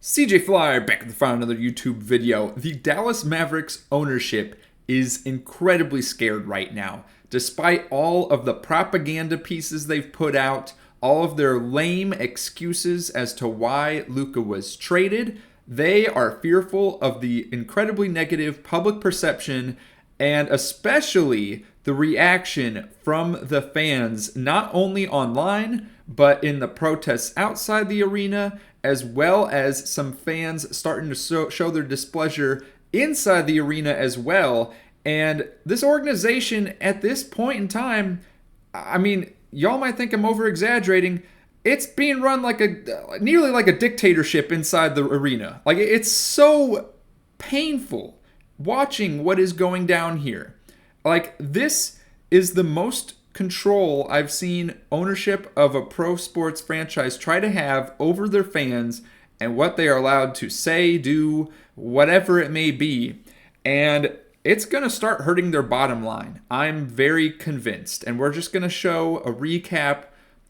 CJ Flyer back with another YouTube video. The Dallas Mavericks ownership is incredibly scared right now. Despite all of the propaganda pieces they've put out, all of their lame excuses as to why Luka was traded, they are fearful of the incredibly negative public perception and especially the reaction from the fans, not only online, but in the protests outside the arena, as well as some fans starting to show their displeasure inside the arena as well. And this organization at this point in time, I mean, y'all might think I'm over-exaggerating. It's being run like nearly like a dictatorship inside the arena. Like, it's so painful watching what is going down here. Like, this is the most control I've seen ownership of a pro sports franchise try to have over their fans and what they are allowed to say, do, whatever it may be. And it's going to start hurting their bottom line. I'm very convinced. And we're just going to show a recap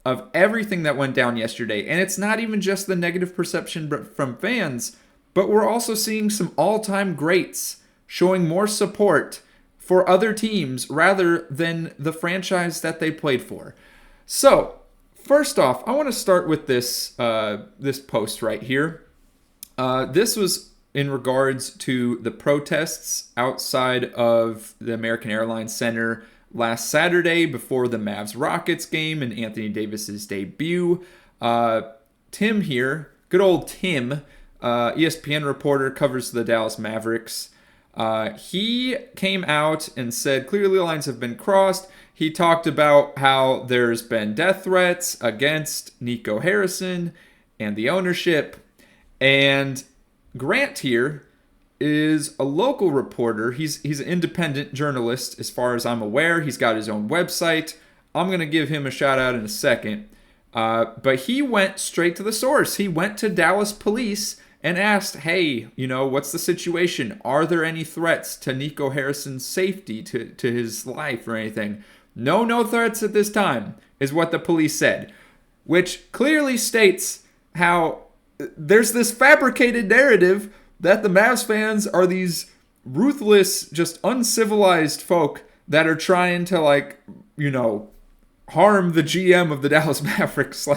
of everything that went down yesterday. And it's not even just the negative perception from fans, but we're also seeing some all-time greats showing more support for other teams rather than the franchise that they played for. So, first off, I want to start with this post right here. This was in regards to the protests outside of the American Airlines Center last Saturday before the Mavs-Rockets game and Anthony Davis's debut. Tim here, good old Tim, ESPN reporter, covers the Dallas Mavericks. He came out and said clearly lines have been crossed. He talked about how there's been death threats against Nico Harrison and the ownership. And Grant here is a local reporter. He's an independent journalist as far as I'm aware. He's got his own website. I'm going to give him a shout out in a second. But he went straight to the source. He went to Dallas police and asked, hey, what's the situation? Are there any threats to Nico Harrison's safety, to his life or anything? No threats at this time, is what the police said, which clearly states how there's this fabricated narrative that the Mavs fans are these ruthless, just uncivilized folk that are trying to, harm the GM of the Dallas Mavericks.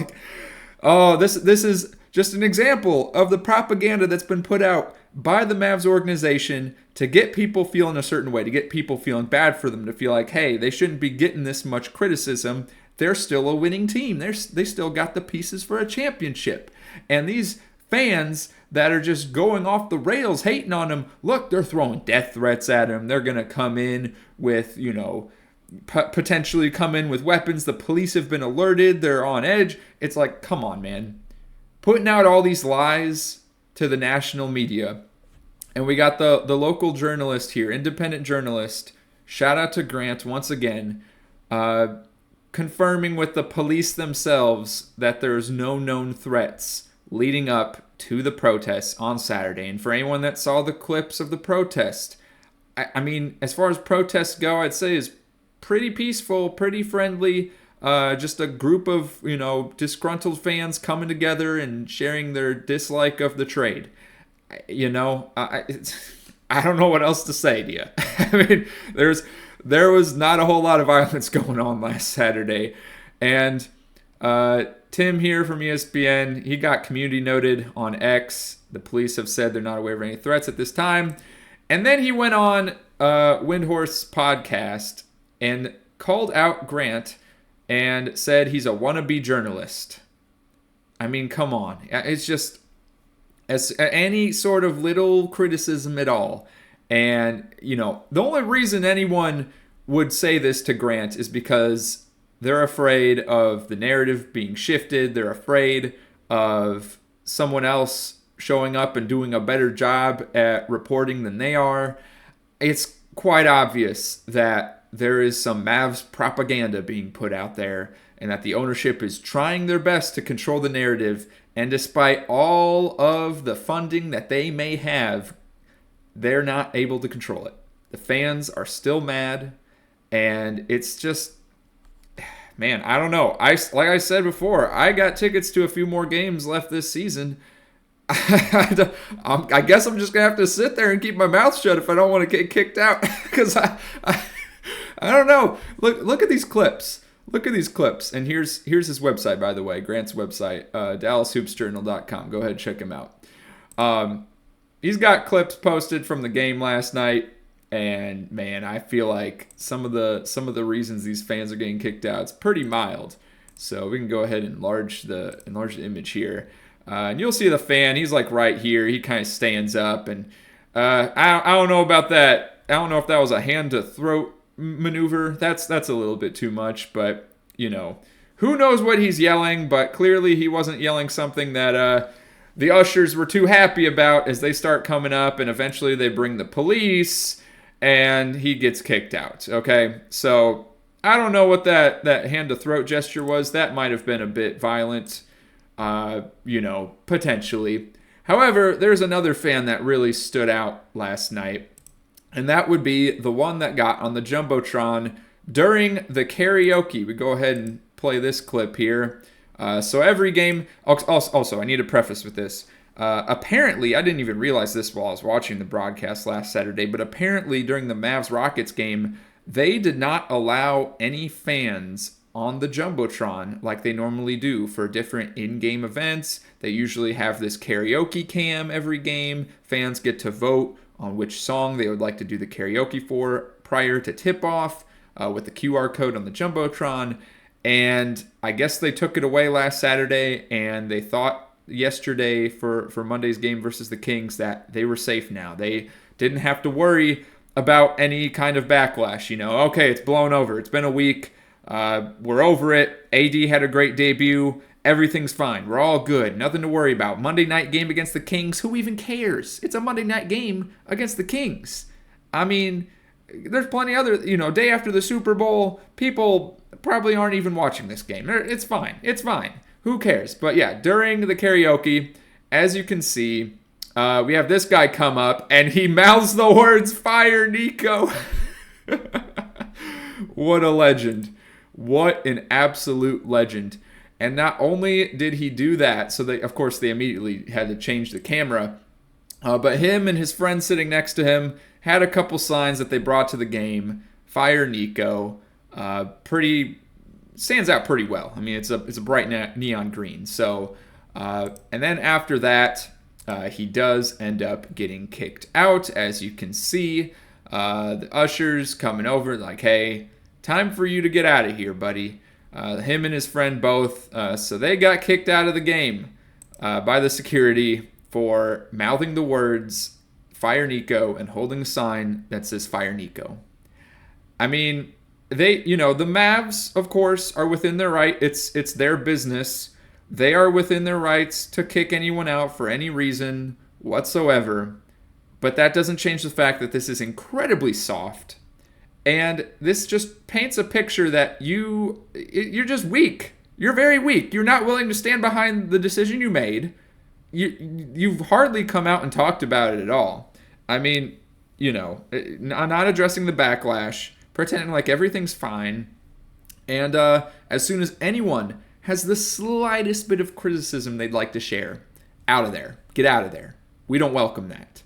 This is just an example of the propaganda that's been put out by the Mavs organization to get people feeling a certain way, to get people feeling bad for them, to feel like, hey, they shouldn't be getting this much criticism. They're still a winning team. They still got the pieces for a championship. And these fans that are just going off the rails, hating on them, look, they're throwing death threats at him. They're going to come in with, potentially come in with weapons. The police have been alerted. They're on edge. It's like, come on, man. Putting out all these lies to the national media. And we got the local journalist here, independent journalist. Shout out to Grant once again. Confirming with the police themselves that there's no known threats leading up to the protests on Saturday. And for anyone that saw the clips of the protest, I mean, as far as protests go, I'd say is pretty peaceful, pretty friendly. Just a group of, disgruntled fans coming together and sharing their dislike of the trade. I don't know what else to say to you. I mean, there was not a whole lot of violence going on last Saturday. And Tim here from ESPN, he got community noted on X. The police have said they're not aware of any threats at this time. And then he went on Windhorse podcast and called out Grant and said he's a wannabe journalist. I mean, come on. It's just as any sort of little criticism at all. And, the only reason anyone would say this to Grant is because they're afraid of the narrative being shifted. They're afraid of someone else showing up and doing a better job at reporting than they are. It's quite obvious that there is some Mavs propaganda being put out there and that the ownership is trying their best to control the narrative. And despite all of the funding that they may have, they're not able to control it. The fans are still mad, and it's just, man, I don't know. Like I said before, I got tickets to a few more games left this season. I guess I'm just gonna have to sit there and keep my mouth shut if I don't want to get kicked out. Because I don't know. Look at these clips. Look at these clips. And here's his website, by the way, Grant's website, DallasHoopsJournal.com. Go ahead and check him out. He's got clips posted from the game last night, and man, I feel like some of the reasons these fans are getting kicked out, it's pretty mild. So we can go ahead and enlarge the image here. And you'll see the fan. He's like right here. He kind of stands up, and I don't know about that. I don't know if that was a hand to throat maneuver. That's a little bit too much, but who knows what he's yelling? But clearly he wasn't yelling something that the ushers were too happy about, as they start coming up, and eventually they bring the police, and he gets kicked out. Okay, so I don't know what that hand to throat gesture was. That might have been a bit violent. Potentially. However, there's another fan that really stood out last night, and that would be the one that got on the Jumbotron during the karaoke. We go ahead and play this clip here. So every game, also, I need to preface with this. Apparently, I didn't even realize this while I was watching the broadcast last Saturday, but apparently during the Mavs-Rockets game, they did not allow any fans on the Jumbotron like they normally do for different in-game events. They usually have this karaoke cam every game. Fans get to vote on which song they would like to do the karaoke for prior to tip-off with the QR code on the Jumbotron. And I guess they took it away last Saturday, and they thought yesterday for Monday's game versus the Kings that they were safe now. They didn't have to worry about any kind of backlash. Okay, it's blown over. It's been a week. We're over it. AD had a great debut. Everything's fine. We're all good. Nothing to worry about. Monday night game against the Kings. Who even cares? It's a Monday night game against the Kings. I mean, there's plenty other, day after the Super Bowl, people probably aren't even watching this game. It's fine. It's fine. Who cares? But yeah, during the karaoke, as you can see, we have this guy come up, and he mouths the words, "Fire Nico." What a legend. What an absolute legend. And not only did he do that, so they immediately had to change the camera, but him and his friend sitting next to him had a couple signs that they brought to the game. Fire Nico. Stands out pretty well. I mean, it's a bright neon green. So, and then after that, he does end up getting kicked out, as you can see. The ushers coming over like, hey, time for you to get out of here, buddy. Him and his friend both. So they got kicked out of the game by the security for mouthing the words "Fire Nico" and holding a sign that says "Fire Nico." I mean, the Mavs, of course, are within their right. It's their business. They are within their rights to kick anyone out for any reason whatsoever. But that doesn't change the fact that this is incredibly soft. And this just paints a picture that you're just weak. You're very weak. You're not willing to stand behind the decision you made. You've hardly come out and talked about it at all. I mean, not addressing the backlash, pretending like everything's fine. And as soon as anyone has the slightest bit of criticism they'd like to share, out of there. Get out of there. We don't welcome that.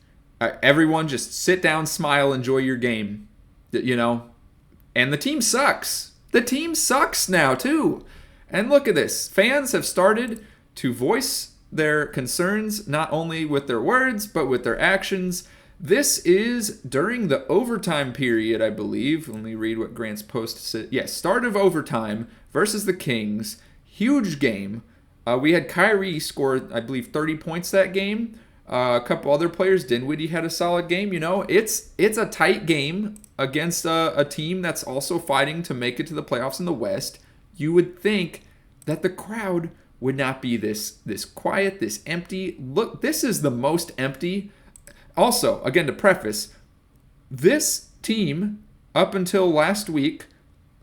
Everyone just sit down, smile, enjoy your game. And the team sucks. The team sucks now, too. And look at this. Fans have started to voice their concerns, not only with their words, but with their actions. This is during the overtime period, I believe. Let me read what Grant's post said. Yes, start of overtime versus the Kings. Huge game. We had Kyrie score, I believe, 30 points that game. A couple other players. Dinwiddie had a solid game. It's a tight game against a team that's also fighting to make it to the playoffs in the West. You would think that the crowd would not be this quiet, this empty. Look, this is the most empty. Also, again, to preface, this team, up until last week,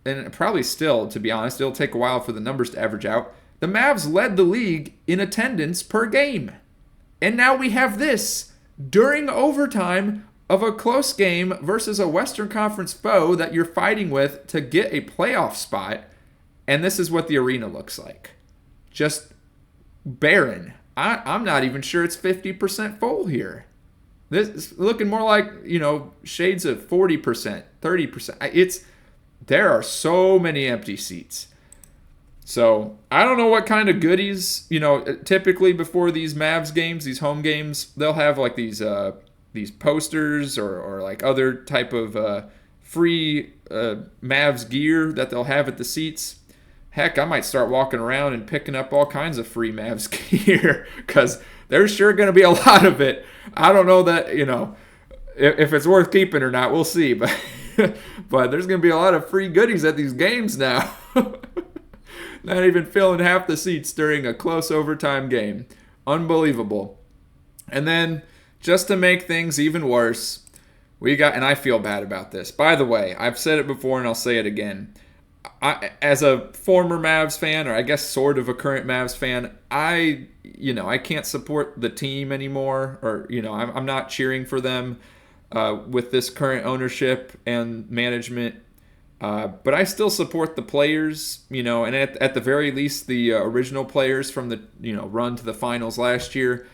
and probably still, to be honest, it'll take a while for the numbers to average out, the Mavs led the league in attendance per game. And now we have this during overtime of a close game versus a Western Conference foe that you're fighting with to get a playoff spot. And this is what the arena looks like. Just barren. I'm not even sure it's 50% full here. This is looking more like, shades of 40%, 30%. There are so many empty seats. So I don't know what kind of goodies, typically before these Mavs games, these home games, they'll have like these posters or like other type of free Mavs gear that they'll have at the seats. Heck, I might start walking around and picking up all kinds of free Mavs gear because there's sure going to be a lot of it. I don't know that, if it's worth keeping or not. We'll see. But but there's going to be a lot of free goodies at these games now. Not even filling half the seats during a close overtime game. Unbelievable. And then, just to make things even worse, and I feel bad about this. By the way, I've said it before and I'll say it again. As a former Mavs fan, or I guess sort of a current Mavs fan, I can't support the team anymore, or I'm not cheering for them with this current ownership and management. But I still support the players, and at the very least the original players from the run to the finals last year.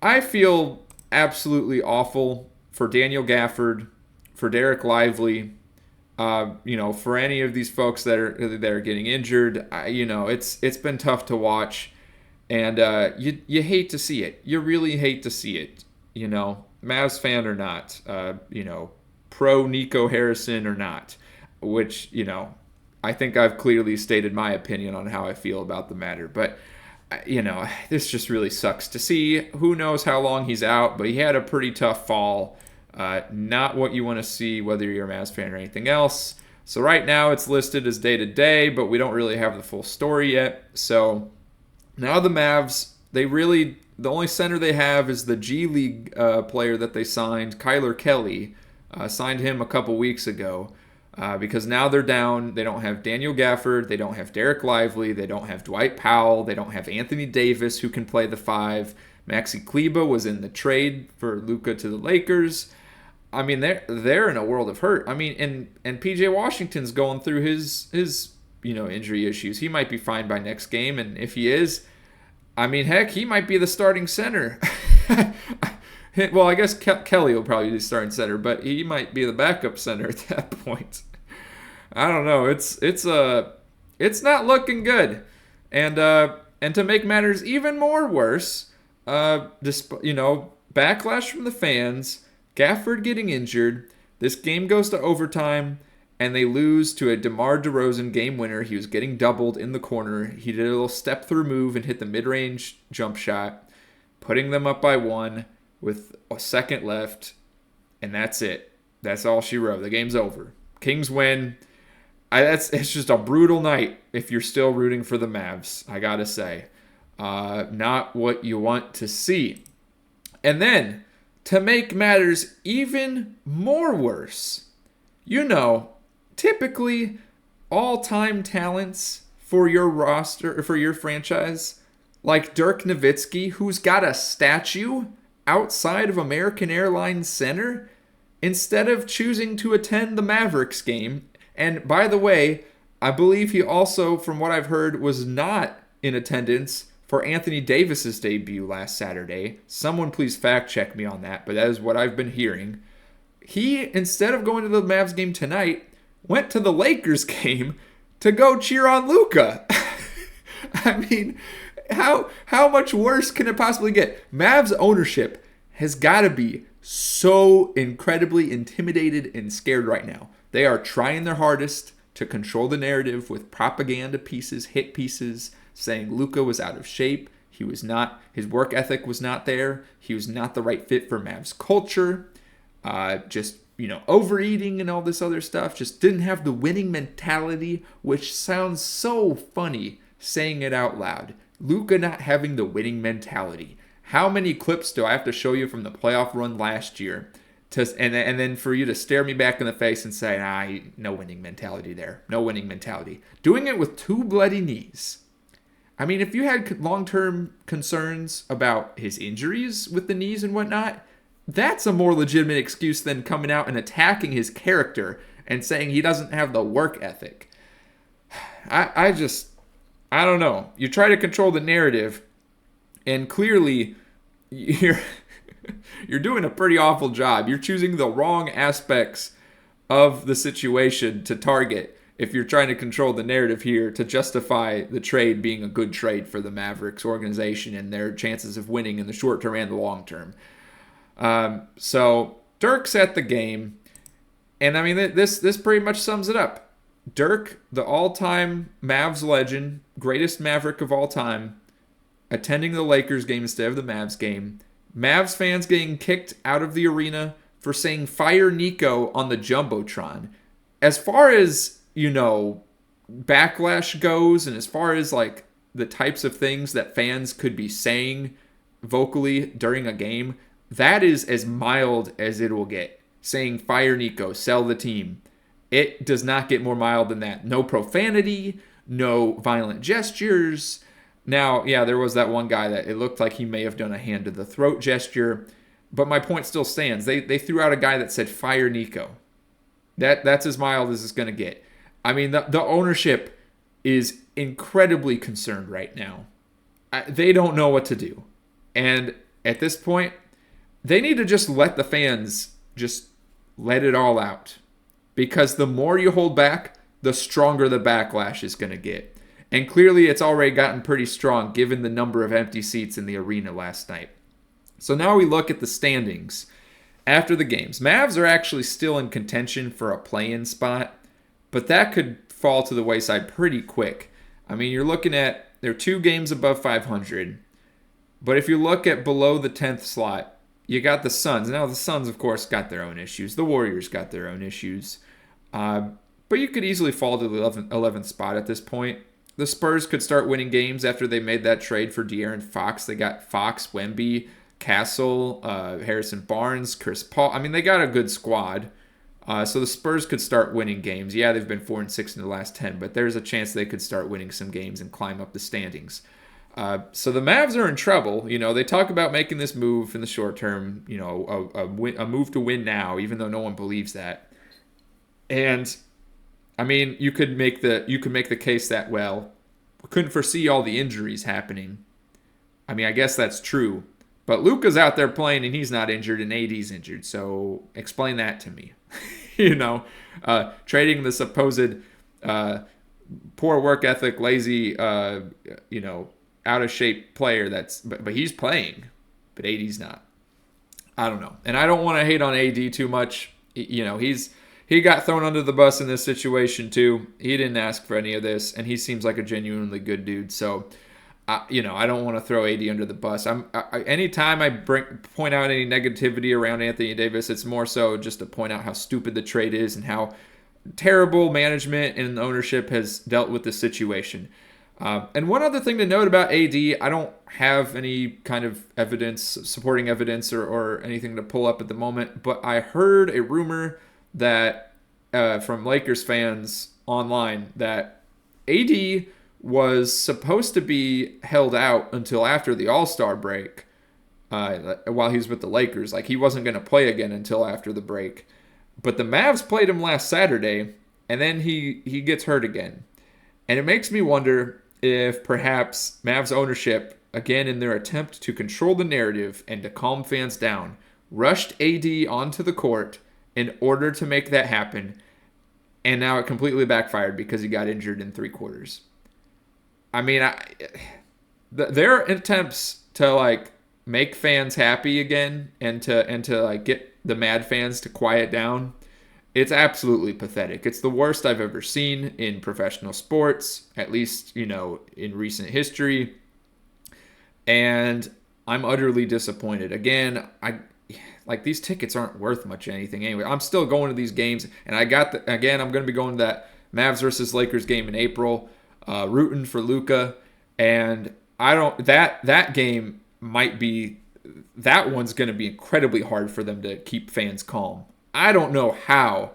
I feel absolutely awful for Daniel Gafford, for Derek Lively. For any of these folks that are getting injured, it's been tough to watch, and you hate to see it. You really hate to see it. Mavs fan or not, pro Nico Harrison or not, which I think I've clearly stated my opinion on how I feel about the matter. But this just really sucks to see. Who knows how long he's out? But he had a pretty tough fall. Not what you want to see, whether you're a Mavs fan or anything else. So right now it's listed as day-to-day, but we don't really have the full story yet. So now the Mavs, the only center they have is the G League player that they signed, Kyler Kelly. Signed him a couple weeks ago because now they're down. They don't have Daniel Gafford. They don't have Derek Lively. They don't have Dwight Powell. They don't have Anthony Davis, who can play the 5. Maxi Kleba was in the trade for Luka to the Lakers. I mean, they're in a world of hurt. I mean, and PJ Washington's going through his injury issues. He might be fine by next game, and if he is, I mean, heck, he might be the starting center. Well, I guess Kelly will probably be the starting center, but he might be the backup center at that point. I don't know. It's not looking good, and to make matters even more worse, backlash from the fans. Gafford getting injured. This game goes to overtime, and they lose to a DeMar DeRozan game winner. He was getting doubled in the corner. He did a little step-through move and hit the mid-range jump shot, putting them up by 1 with a second left, and that's it. That's all she wrote. The game's over. Kings win. It's just a brutal night if you're still rooting for the Mavs, I gotta say. Not what you want to see. And then, to make matters even more worse, typically all-time talents for your roster, for your franchise, like Dirk Nowitzki, who's got a statue outside of American Airlines Center, instead of choosing to attend the Mavericks game. And by the way, I believe he also, from what I've heard, was not in attendance for Anthony Davis's debut last Saturday. Someone please fact check me on that, but that is what I've been hearing. He, instead of going to the Mavs game tonight, went to the Lakers game to go cheer on Luka. I mean, how much worse can it possibly get? Mavs ownership has got to be so incredibly intimidated and scared right now. They are trying their hardest to control the narrative with propaganda pieces, hit pieces, saying Luka was out of shape. He was not, his work ethic was not there. He was not the right fit for Mavs culture. Overeating and all this other stuff. Just didn't have the winning mentality, which sounds so funny saying it out loud. Luka not having the winning mentality. How many clips do I have to show you from the playoff run last year and then for you to stare me back in the face and say, no winning mentality there. No winning mentality. Doing it with 2 bloody knees. I mean, if you had long-term concerns about his injuries with the knees and whatnot, that's a more legitimate excuse than coming out and attacking his character and saying he doesn't have the work ethic. I don't know. You try to control the narrative, And clearly, you're you're doing a pretty awful job. You're choosing the wrong aspects of the situation to target if you're trying to control the narrative here to justify the trade being a good trade for the Mavericks organization and their chances of winning in the short term and the long term. So Dirk's at the game, and I mean this pretty much sums it up. Dirk, the all-time Mavs legend, greatest Maverick of all time, attending the Lakers game instead of the Mavs game. Mavs fans getting kicked out of the arena for saying "Fire Nico" on the Jumbotron. As far as, backlash goes, and as far as like the types of things that fans could be saying vocally during a game, that is as mild as it will get. Saying "Fire Nico, sell the team." It does not get more mild than that. No profanity, no violent gestures. Now, yeah, there was that one guy that it looked like he may have done a hand to the throat gesture, but my point still stands. They threw out a guy that said "Fire Nico." That's as mild as it's going to get. I mean, the ownership is incredibly concerned right now. They don't know what to do. And at this point, they need to just let the fans just let it all out. Because the more you hold back, the stronger the backlash is going to get. And clearly it's already gotten pretty strong given the number of empty seats in the arena last night. So now we look at the standings after the games. Mavs are actually still in contention for a play-in spot, but that could fall to the wayside pretty quick. I mean, you're looking at, they're 2 games above 500. But if you look at below the 10th slot, you got the Suns. Now, the Suns, of course, got their own issues. The Warriors got their own issues. But you could easily fall to the 11th spot at this point. The Spurs could start winning games after they made that trade for De'Aaron Fox. They got Fox, Wemby, Castle, Harrison Barnes, Chris Paul. I mean, they got a good squad. So the Spurs could start winning games. Yeah, they've been 4-6 in the last 10, but there's a chance they could start winning some games and climb up the standings. So the Mavs are in trouble. They talk about making this move in the short term, a move to win now, even though no one believes that. And I mean, you could make the case that, well, we couldn't foresee all the injuries happening. I mean, I guess that's true. But Luka's out there playing and he's not injured and AD's injured. So explain that to me. Trading the supposed poor work ethic, lazy, out of shape player but he's playing, but AD's not. I don't know. And I don't want to hate on AD too much. He got thrown under the bus in this situation too. He didn't ask for any of this, and he seems like a genuinely good dude. So, I don't want to throw AD under the bus. Anytime I point out any negativity around Anthony Davis, it's more so just to point out how stupid the trade is and how terrible management and ownership has dealt with the situation. And one other thing to note about AD, I don't have any kind of supporting evidence or anything to pull up at the moment, but I heard a rumor that from Lakers fans online that AD was supposed to be held out until after the All-Star break while he was with the Lakers. Like, he wasn't going to play again until after the break. But the Mavs played him last Saturday, and then he gets hurt again. And it makes me wonder if perhaps Mavs ownership, again in their attempt to control the narrative and to calm fans down, rushed AD onto the court in order to make that happen, and now it completely backfired because he got injured in 3 quarters. I mean, their attempts to make fans happy again and to get the mad fans to quiet down, it's absolutely pathetic. It's the worst I've ever seen in professional sports, at least in recent history, and I'm utterly disappointed. Again, these tickets aren't worth much anything anyway. I'm still going to these games, and I'm going to be going to that Mavs versus Lakers game in April, rooting for Luka, and that game might be, that one's going to be incredibly hard for them to keep fans calm. I don't know how,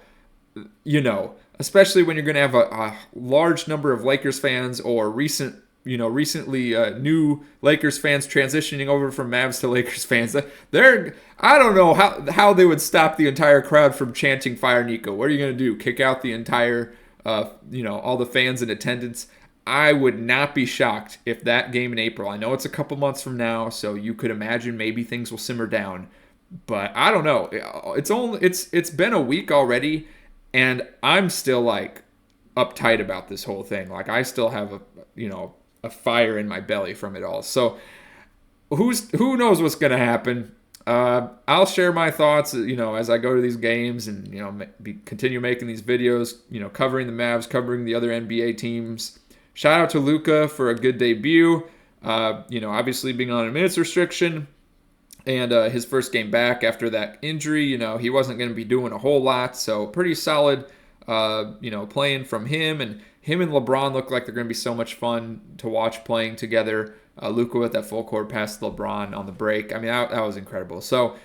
especially when you're going to have a large number of Lakers fans or recently new Lakers fans transitioning over from Mavs to Lakers fans. I don't know how they would stop the entire crowd from chanting "Fire Nico." What are you going to do? Kick out the entire, all the fans in attendance? I would not be shocked if that game in April, I know it's a couple months from now, so you could imagine maybe things will simmer down, but I don't know. It's been a week already, and I'm still like uptight about this whole thing. Like I still have a fire in my belly from it all. So who knows what's gonna happen? I'll share my thoughts, as I go to these games and continue making these videos, covering the Mavs, covering the other NBA teams. Shout out to Luka for a good debut. Obviously being on a minutes restriction and his first game back after that injury, he wasn't going to be doing a whole lot. So pretty solid, playing from him. And him and LeBron look like they're going to be so much fun to watch playing together. Luka with that full court pass to LeBron on the break. I mean, that was incredible. So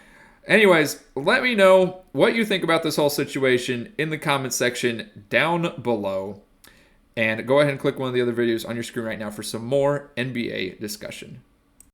anyways, let me know what you think about this whole situation in the comment section down below. And go ahead and click one of the other videos on your screen right now for some more NBA discussion.